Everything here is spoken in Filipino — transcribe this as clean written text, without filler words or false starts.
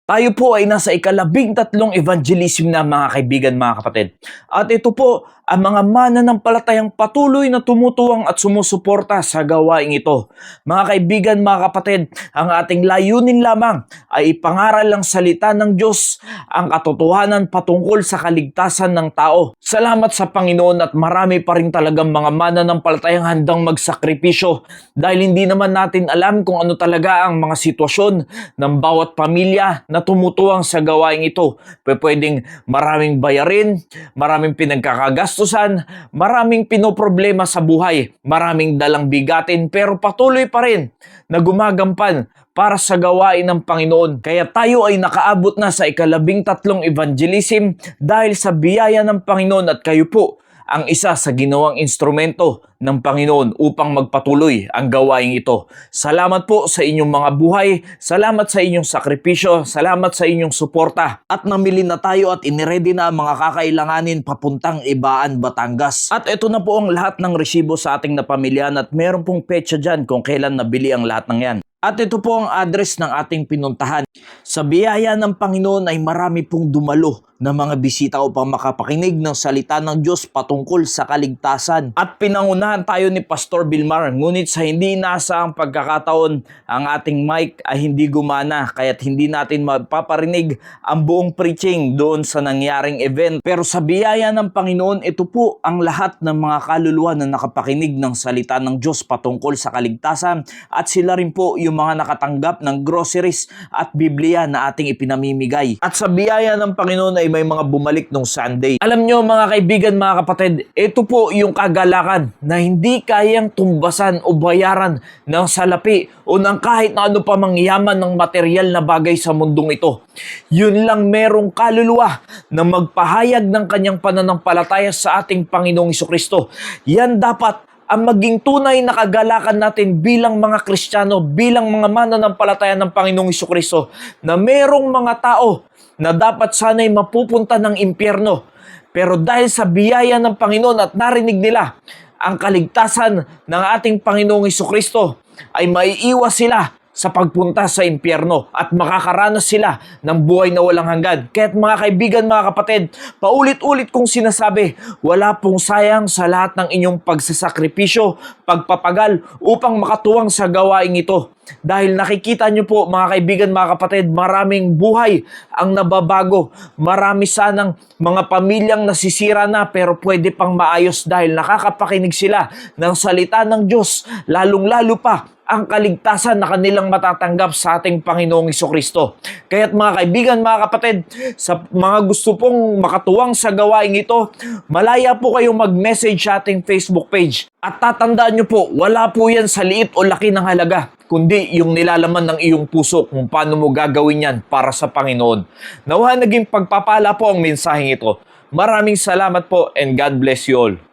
Tayo po ay nasa ika-13 evangelism na mga kaibigan, mga kapatid. At ito po ang mga mananampalatayang patuloy na tumutuwang at sumusuporta sa gawaing ito. Mga kaibigan, mga kapatid, ang ating layunin lamang ay ipangaral ang salita ng Diyos, ang katotohanan patungkol sa kaligtasan ng tao. Salamat sa Panginoon at marami pa rin talagang mga mananampalatayang handang magsakripisyo dahil hindi naman natin alam kung ano talaga ang mga sitwasyon ng bawat pamilya na tumutuwang sa gawaing ito. Pwedeng maraming bayarin, maraming pinagkakagastusan, maraming pinoproblema sa buhay, maraming dalang bigatin, pero patuloy pa rin na gumagampan para sa gawain ng Panginoon. Kaya tayo ay nakaabot na sa ika-13 evangelism dahil sa biyaya ng Panginoon at kayo po ang isa sa ginawang instrumento ng Panginoon upang magpatuloy ang gawaing ito. Salamat po sa inyong mga buhay, salamat sa inyong sakripisyo, salamat sa inyong suporta. At namili na tayo at iniready na ang mga kakailanganin papuntang Ibaan, Batangas. At ito na po ang lahat ng resibo sa ating napamilyan at meron pong petsa dyan kung kailan nabili ang lahat ng yan. At ito po ang address ng ating pinuntahan. Sa biyaya ng Panginoon ay marami pong dumalo na mga bisita upang makapakinig ng salita ng Diyos patungkol sa kaligtasan. At pinangunahan tayo ni Pastor Vilmar, ngunit sa hindi inaasahang pagkakataon, ang ating mic ay hindi gumana, kaya't hindi natin mapaparinig ang buong preaching doon sa nangyaring event. Pero sa biyaya ng Panginoon, ito po ang lahat ng mga kaluluwa na nakapakinig ng salita ng Diyos patungkol sa kaligtasan, at sila rin po yung mga nakatanggap ng groceries at Biblia na ating ipinamimigay. At sa biyaya ng Panginoon ay may mga bumalik nung Sunday. Alam nyo mga kaibigan, mga kapatid, ito po yung kagalakan na hindi kayang tumbasan o bayaran ng salapi o ng kahit na ano pa mangyaman ng material na bagay sa mundong ito. Yun lang merong kaluluwa na magpahayag ng kanyang pananampalataya sa ating Panginoong Jesucristo. Yan dapat ang maging tunay na kagalakan natin bilang mga Kristiyano, bilang mga mananampalataya ng Panginoong Jesucristo, na merong mga tao na dapat sana'y mapupunta ng impyerno. Pero dahil sa biyaya ng Panginoon at narinig nila ang kaligtasan ng ating Panginoong Jesucristo, ay maiiwas sila sa pagpunta sa impyerno at makakaranas sila ng buhay na walang hanggan. Kaya't mga kaibigan, mga kapatid, paulit-ulit kong sinasabi, wala pong sayang sa lahat ng inyong pagsasakripisyo, pagpapagal upang makatuwang sa gawaing ito. Dahil nakikita nyo po mga kaibigan, mga kapatid, maraming buhay ang nababago. Marami sanang mga pamilyang nasisira na pero pwede pang maayos dahil nakakapakinig sila ng salita ng Diyos. Lalong-lalo pa ang kaligtasan na kanilang matatanggap sa ating Panginoong Jesucristo. Kaya't mga kaibigan, mga kapatid, sa mga gusto pong makatuwang sa gawaing ito, malaya po kayong mag-message sa ating Facebook page. At tatandaan nyo po, wala po yan sa liit o laki ng halaga, kundi yung nilalaman ng iyong puso kung paano mo gagawin yan para sa Panginoon. Nawa naging pagpapala po ang mensaheng ito. Maraming salamat po and God bless you all.